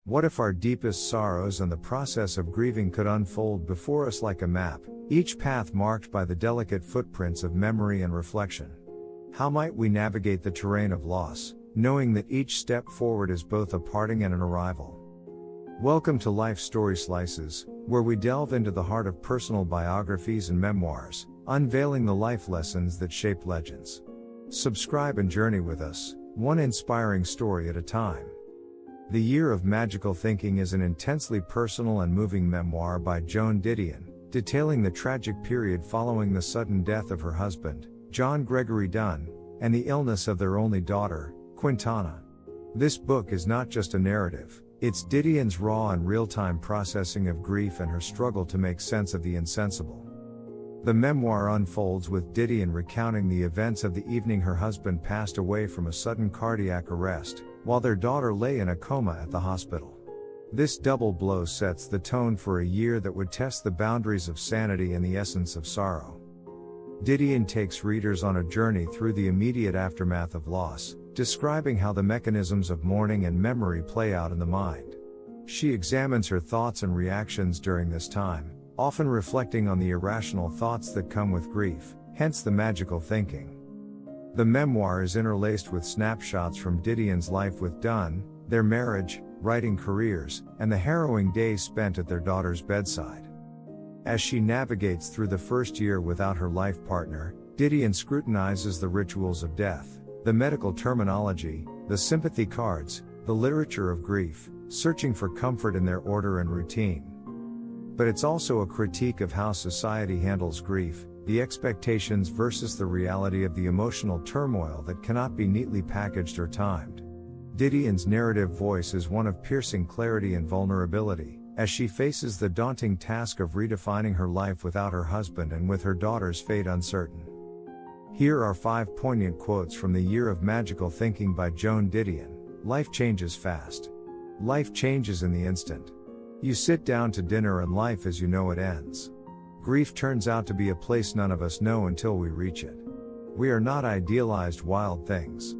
What if our deepest sorrows and the process of grieving could unfold before us like a map, each path marked by the delicate footprints of memory and reflection? How might we navigate the terrain of loss, knowing that each step forward is both a parting and an arrival? Welcome to Life Story Slices, where we delve into the heart of personal biographies and memoirs, unveiling the life lessons that shape legends. Subscribe and journey with us, one inspiring story at a time. The Year of Magical Thinking is an intensely personal and moving memoir by Joan Didion, detailing the tragic period following the sudden death of her husband, John Gregory Dunn, and the illness of their only daughter, Quintana. This book is not just a narrative, it's Didion's raw and real-time processing of grief and her struggle to make sense of the insensible. The memoir unfolds with Didion recounting the events of the evening her husband passed away from a sudden cardiac arrest, while their daughter lay in a coma at the hospital. This double blow sets the tone for a year that would test the boundaries of sanity and the essence of sorrow. Didion takes readers on a journey through the immediate aftermath of loss, describing how the mechanisms of mourning and memory play out in the mind. She examines her thoughts and reactions during this time, often reflecting on the irrational thoughts that come with grief, hence the magical thinking. The memoir is interlaced with snapshots from Didion's life with Dunn, their marriage, writing careers, and the harrowing days spent at their daughter's bedside. As she navigates through the first year without her life partner, Didion scrutinizes the rituals of death, the medical terminology, the sympathy cards, the literature of grief, searching for comfort in their order and routine. But it's also a critique of how society handles grief, the expectations versus the reality of the emotional turmoil that cannot be neatly packaged or timed. Didion's narrative voice is one of piercing clarity and vulnerability, as she faces the daunting task of redefining her life without her husband and with her daughter's fate uncertain. Here are 5 poignant quotes from The Year of Magical Thinking by Joan Didion. Life changes fast. Life changes in the instant. You sit down to dinner and life as you know it ends. Grief turns out to be a place none of us know until we reach it. We are not idealized wild things.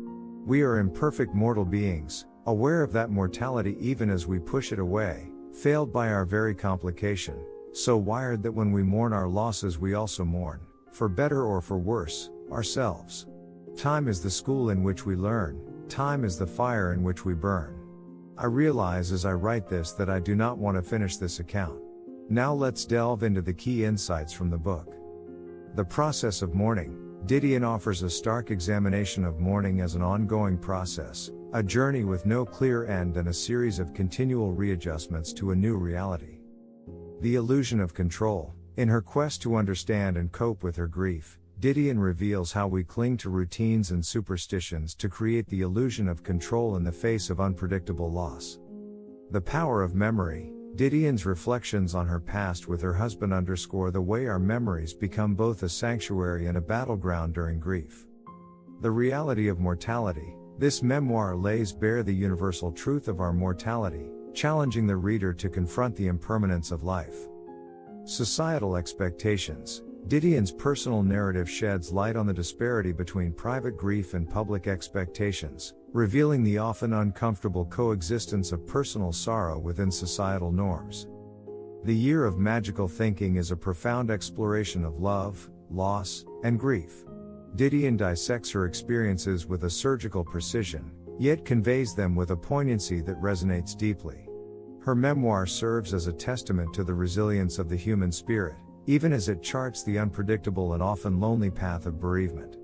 We are imperfect mortal beings, aware of that mortality even as we push it away, failed by our very complication, so wired that when we mourn our losses we also mourn, for better or for worse, ourselves. Time is the school in which we learn, time is the fire in which we burn. I realize as I write this that I do not want to finish this account. Now let's delve into the key insights from the book. The process of mourning. Didion offers a stark examination of mourning as an ongoing process, a journey with no clear end and a series of continual readjustments to a new reality. The illusion of control. In her quest to understand and cope with her grief, Didion reveals how we cling to routines and superstitions to create the illusion of control in the face of unpredictable loss. The power of memory. Didion's reflections on her past with her husband underscore the way our memories become both a sanctuary and a battleground during grief. The reality of mortality. This memoir lays bare the universal truth of our mortality, challenging the reader to confront the impermanence of life. Societal expectations. Didion's personal narrative sheds light on the disparity between private grief and public expectations, revealing the often uncomfortable coexistence of personal sorrow within societal norms. The Year of Magical Thinking is a profound exploration of love, loss, and grief. Didion dissects her experiences with a surgical precision, yet conveys them with a poignancy that resonates deeply. Her memoir serves as a testament to the resilience of the human spirit, even as it charts the unpredictable and often lonely path of bereavement.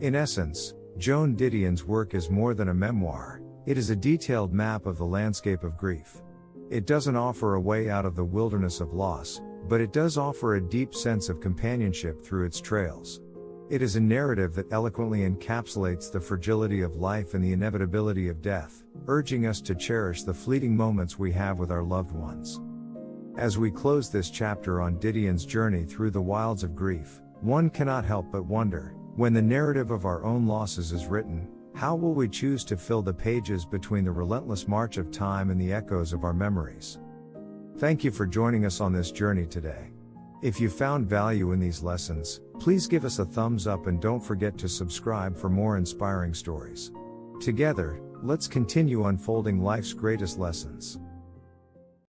In essence, Joan Didion's work is more than a memoir, it is a detailed map of the landscape of grief. It doesn't offer a way out of the wilderness of loss, but it does offer a deep sense of companionship through its trails. It is a narrative that eloquently encapsulates the fragility of life and the inevitability of death, urging us to cherish the fleeting moments we have with our loved ones. As we close this chapter on Didion's journey through the wilds of grief, one cannot help but wonder, when the narrative of our own losses is written, how will we choose to fill the pages between the relentless march of time and the echoes of our memories? Thank you for joining us on this journey today. If you found value in these lessons, please give us a thumbs up and don't forget to subscribe for more inspiring stories. Together, let's continue unfolding life's greatest lessons.